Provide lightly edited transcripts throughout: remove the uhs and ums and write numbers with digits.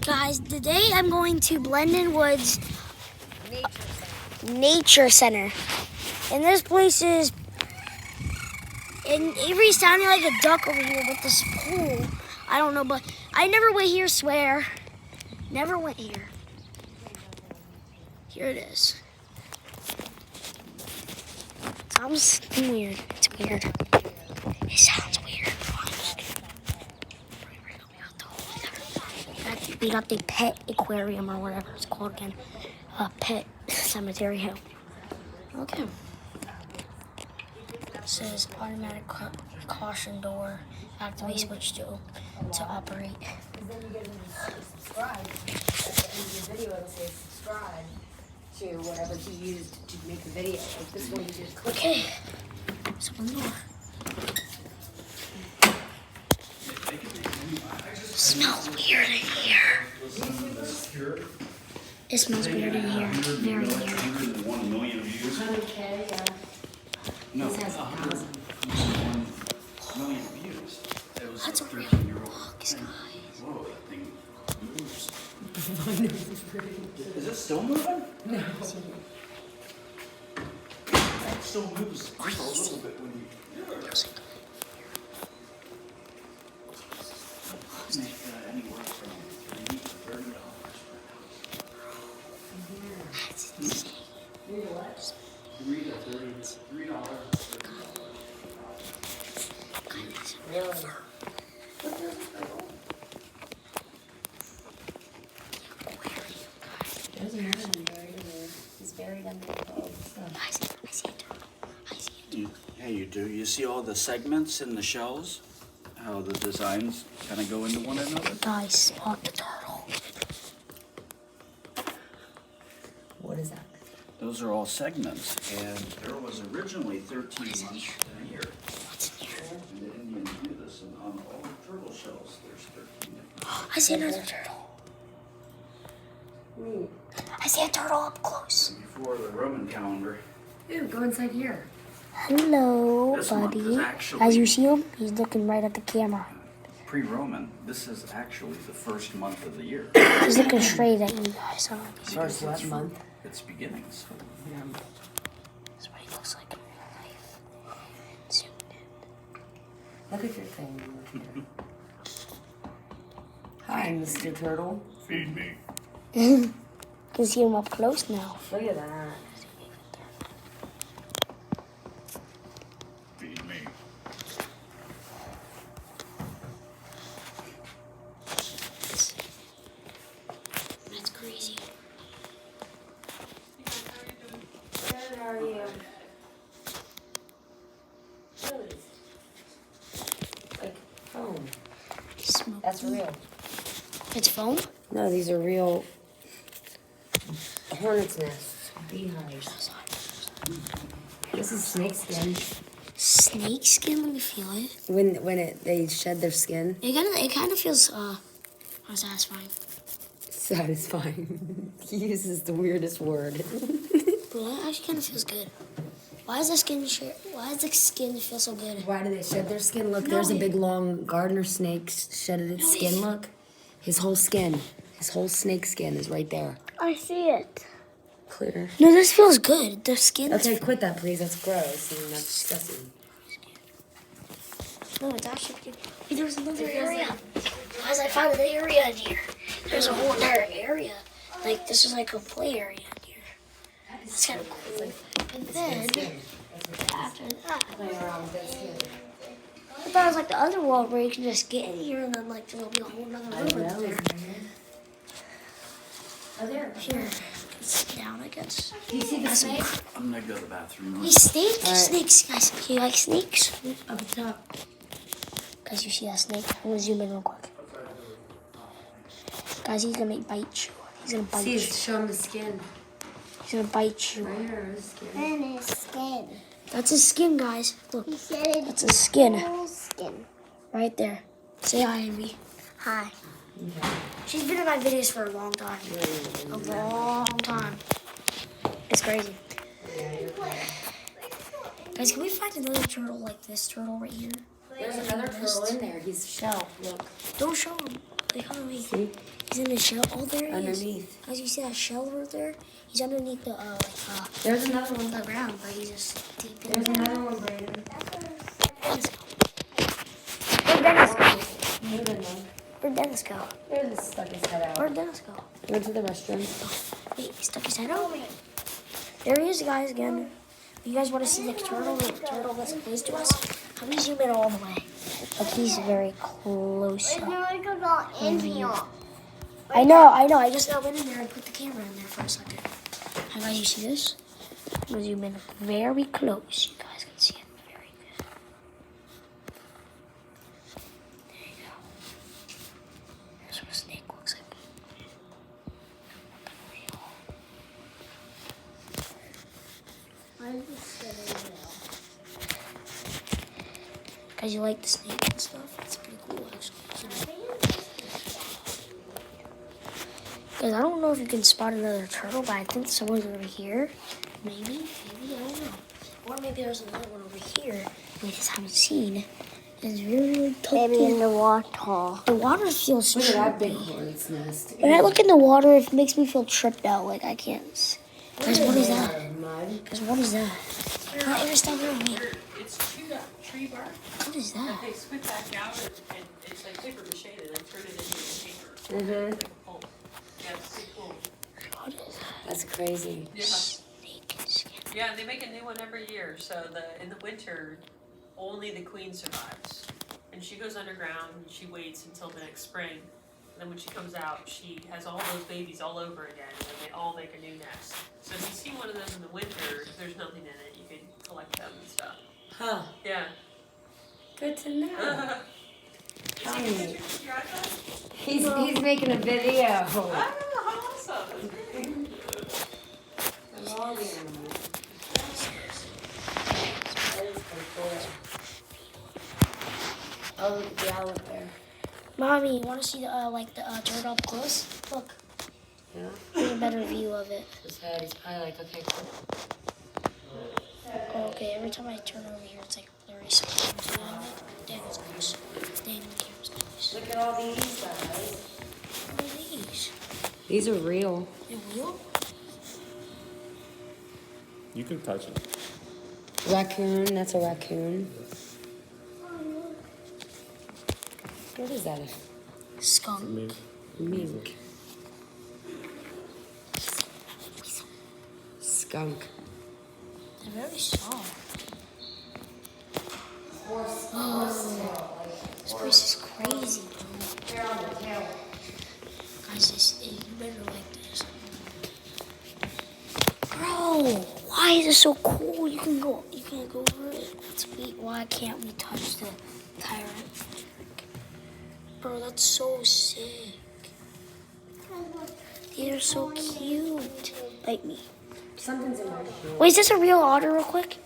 Guys, today I'm going to Blendon Woods Nature Center. And this place is, and Avery's sounding like a duck over here with this pool. I don't know, but I never went here, swear. Never went here. Here it is. Sounds weird. It's weird. It sounds weird. We got the pet aquarium or whatever it's called again. Pet cemetery hill. Okay. It says automatic caution door. Activate switch to operate. Then you get to subscribe. At the end of the video, it'll say subscribe to whatever he used to make the video. Like this one, you just click. Okay. So one more. Smells weird in here. It smells weird in here. Very weird. 101 million views. 100K, yeah. No, This has 101 million views. It was That's a a real 13-year-old. book, guys. Whoa, that thing moves. Is it still moving? No. It still moves just a little bit when you make anywhere from $3 to $30 per house. That's insane. What? $3 to $30 per house. Really? Doesn't have him buried in there. He's buried under the boat. I see a turtle. I see a turtle. Yeah, you do. You see all the segments in the shells? How the designs kind of go into one another? Guys, spot the turtle. What is that? Those are all segments, and there was originally 13 months in a year. What's in here? And the Indians do this, and on all the turtle shells, there's 13 different. I see another turtle. Neat. I see a turtle up close. Before the Roman calendar. Ew, go inside here. Hello, This month is buddy. actually- As you see him, he's looking right at the camera. Pre-Roman, this is actually the first month of the year. He's looking straight at you guys. I don't know if he's- First what month? It's beginnings. That's what he looks like in real life. Zoomed in. Look at your thing. Hi, Mr. Turtle. Feed me. You can see him up close now. Look at that. Feed me. That's crazy. Good, how are you? Good. Like foam. Smoke. That's real. It's foam? No, these are real hornet's nests. Beehives. This is snake skin. Snake skin? Let me feel it. When they shed their skin, It kind of feels satisfying. satisfying. He uses the weirdest word. But it actually kind of feels good. Why does the skin feel so good? Why do they shed their skin? Look, there's a big long gardener snake shedded its skin. Look, his whole snake skin is right there. I see it. Clear. No, this feels good. The skin. Okay, quit that, please. That's gross and that's disgusting. No, it's actually good. Hey, there's another area. Guys, I found an area in here. There's a whole entire area. Like, this is like a play area in here. It's kind of cool. And then, after that, Play around with that skin. I thought it was like the other world where you can just get in here and then, like, there'll be a whole nother I room in know. there. Oh, there. Here, it's down, I guess. Do you see the snake? I'm gonna go to the bathroom. Hey, snakes, Alright. snakes, guys. Do you like snakes? Up the top. Guys, you see that snake? I'm gonna zoom in real quick. Guys, he's gonna bite you. He's gonna bite See, you. show him the skin. He's gonna bite you. Right here, his skin. And his skin. That's his skin, guys. Look, He said it's that's his skin whole skin. right there. Say hi, Envy. Hi. She's been in my videos for a long time. A long time. It's crazy. Guys, can we find another turtle like this turtle right here? There's another turtle in there. He's shell. Look. Don't show him. Look how he, See? he's in the shell. Oh, there he is. Underneath. As you see that shell right there, he's underneath the There's another one. the ground, but he's just deep in There's there. another one, Brandon. Dennis go. Where'd Dennis go? Move in there. Where'd Dennis go? There's a stuck his head out. Where'd Dennis go? Went to the restroom. Wait, he stuck his head out? There he is, guys, again. You guys want to see the turtle? The turtle that's close to us? How do you zoom in all the way? Like, he's very close up. I know. I just now went in there and put the camera in there for a second. Hi, guys, you see this? I'm going to zoom in very close. You guys can see it very good. There you go. Here's what a snake looks like. Guys, you like the snake and stuff? It's pretty cool, actually. Guys, I don't know if you can spot another turtle, but I think someone's over here. Maybe, I don't know. Or maybe there's another one over here we just haven't seen. It's really tough. Maybe in the water. The water feels Look at that big trippy. hornet's nest. When I look in the water, it makes me feel tripped out. Like I can't. Guys, what is that? Mud. Guys, what is that? Can I ever stand there with me? It's tree bark What is that that? they spit back out and it's like paper mache and they turn it into paper. Mm-hmm. Oh, yeah, it's pretty cool. What is that? That's crazy. Yeah. Snake skin. Yeah, and they make a new one every year. So in the winter, only the queen survives. And she goes underground and she waits until the next spring. And then when she comes out, she has all those babies all over again and they all make a new nest. So if you see one of those in the winter, if there's nothing in it, you can collect them and stuff. Huh. Yeah. Good to know. Taking pictures with your iPhone? He's making a video. Oh, how awesome. That's great. Of all the animals. That is pretty cool. Oh, look at the owl up there. Mommy, you want to see the turtle up close? Look, Yeah. get a better view of it. His head, he's probably like, okay, cool. Oh, okay, every time I turn over here, it's like blurry. So Daniel's close. Daniel's close. Look at all these guys. What are these? These are real. They're real? You can touch it. Raccoon, that's a raccoon. What is that? Skunk. Maybe. Mink. Skunk. They're very soft. Oh, this place is crazy, bro. Guys, you better like this. Bro, why is it so cool? You can go over it. That's sweet. Why can't we touch the tyrant? Bro, that's so sick. These are so cute. Bite me. Something's in my shoe. Wait, is this a real otter, real quick?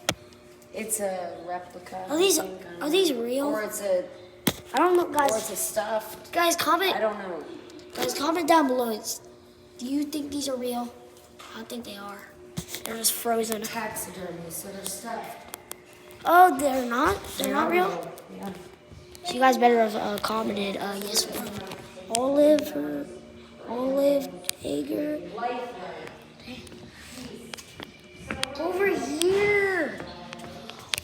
It's a replica. Are these I think, are these real? Or it's a I don't know, or guys. it's a stuffed. Guys, comment. I don't know. Guys, comment down below. Do you think these are real? I think they are. They're just frozen. Taxidermy, so they're stuffed. Oh, they're not? They're not real? Yeah. So you guys better have commented yes or no. Olive, Hager. Over here.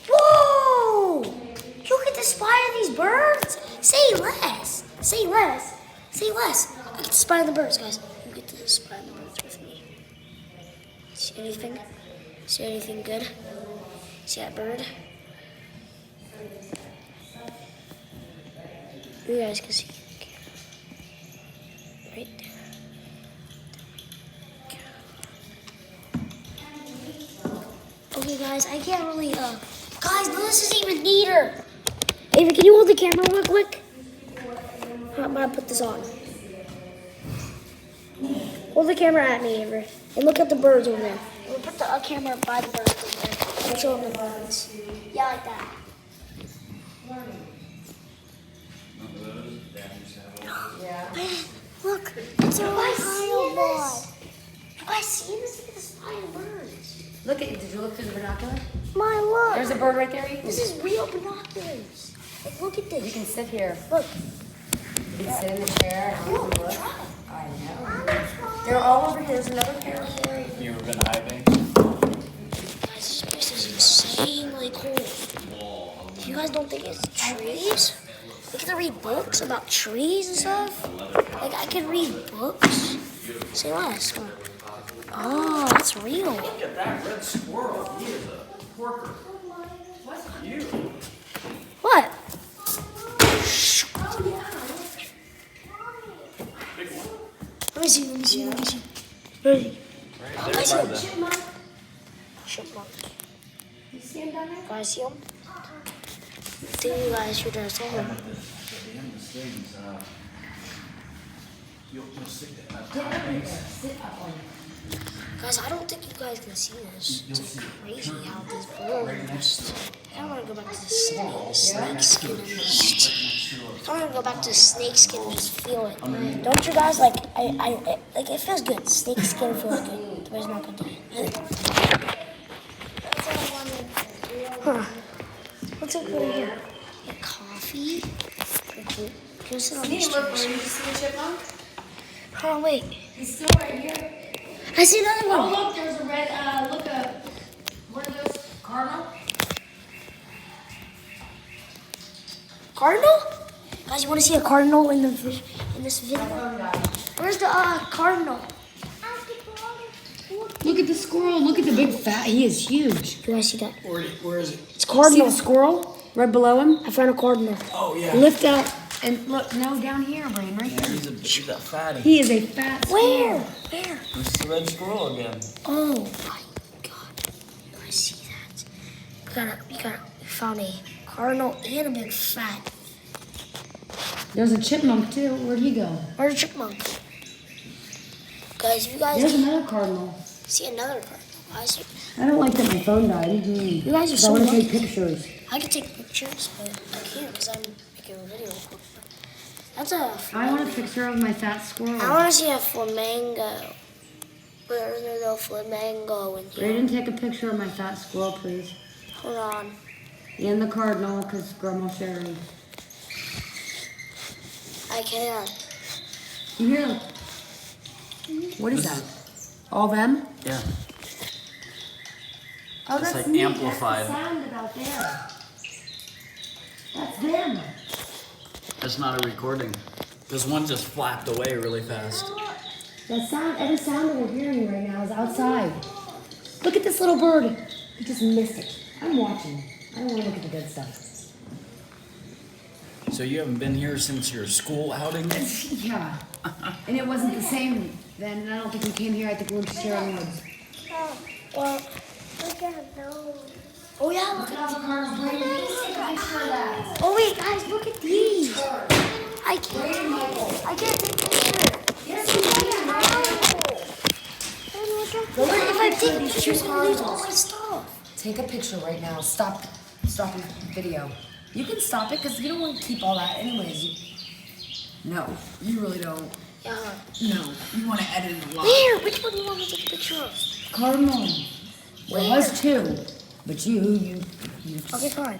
Whoa! Look at the spine of these birds. Say less. Say less. Say less. Look at the spine of the birds, guys. Look at the spine of the birds with me. See anything? See anything good? See that bird? You guys can see. Right there. Okay, guys, I can't really, guys, this is even neater. Ava, can you hold the camera real quick? I'm gonna put this on. Hold the camera at me, Ava, and look at the birds over there. We'll put the camera by the birds over there. We'll show them the birds. Yeah, like that. Yeah. Look, it's a rhino ball. You guys see this? Look at the spine of birds. Look at. Did you look through the binocular? My look. There's a bird right there. This is real binoculars. Like, look at You this. can sit here. Look. You can sit in the chair and look. I know. They're all over here. There's another pair of them. You ever been hiving? Guys, this place is insanely cool. You guys don't think it's trees? We get to read books about trees and stuff. Like, I could read books. Say less. Oh, that's real. Look at that red squirrel. He is a porker. What's you? What? Big one. Let me see, let me see, let me see. Where is he? Right I see there him. by the. Chipmunk. You see him down there? Guys, see him? I think you guys should have saw him. You'll stick that. Get over here. Sit up on it. Guys, I don't think you guys can see this. It's crazy how this blurs. I want to go back to the snake skin and just. I want to go back to snake skin and just feel it. Don't you guys like? Like it feels good. Snake skin feels good. There's not gonna do it. Huh? What's up over here? Like coffee. Can you sit on these chairs? Did you see the chipmunk? Hold on, wait. He's still right here. I see another Oh, one. look, there's a red, what are those? Cardinal? Cardinal? Guys, you want to see a cardinal in this video? Where's the cardinal? Look at the squirrel. Look at the big fat. He is huge. Do I see that? Where is it? It's See cardinal. the squirrel right below him? I found a cardinal. Oh yeah. Lift up and look. No, down here, Brain. Right Yeah, here. he's a fatty. He is a fat Where? squirrel. Where? This is the red squirrel again. Oh my god! I see that. We found a cardinal and a big fat. There's a chipmunk too. Where'd he go? Where's a chipmunk? Guys, you guys There's another cardinal. see another cardinal. Guys, I don't like that my phone died. you guys are I so want to lucky. take pictures. I can take pictures, but I can't because I'm making a video. That's a. I want a picture of my fat squirrel. I want to see a flamingo. Where's no flamingo in here? Brayden, take a picture of my fat squirrel, please. Hold on. And the cardinal, because Grandma Sherry. I can't. You hear them? What is that? All them? Yeah. Oh, It's that's like neat. amplified. That's the sound about there. That's them. That's not a recording. This one just flapped away really fast. That sound, every sound that we're hearing right now is outside. Look at this little bird. He just missed it. I'm watching. I don't want to look at the good stuff. So you haven't been here since your school outing? Yeah. And it wasn't the same then. I don't think we came here. I think we went to Sharon Woods. Well, look at those. Oh yeah, look at Oh wait, guys, look at these. I can't take a picture. Yes, you can. If I take pictures, I'll lose all my stuff. Take a picture right now. Stop the video. You can stop it because you don't want to keep all that anyways. No, you really don't. Yeah. No, you want to edit it a lot. Where? Which one do you want me to take a picture of? Cardinal. There was two, but you. Okay, fine.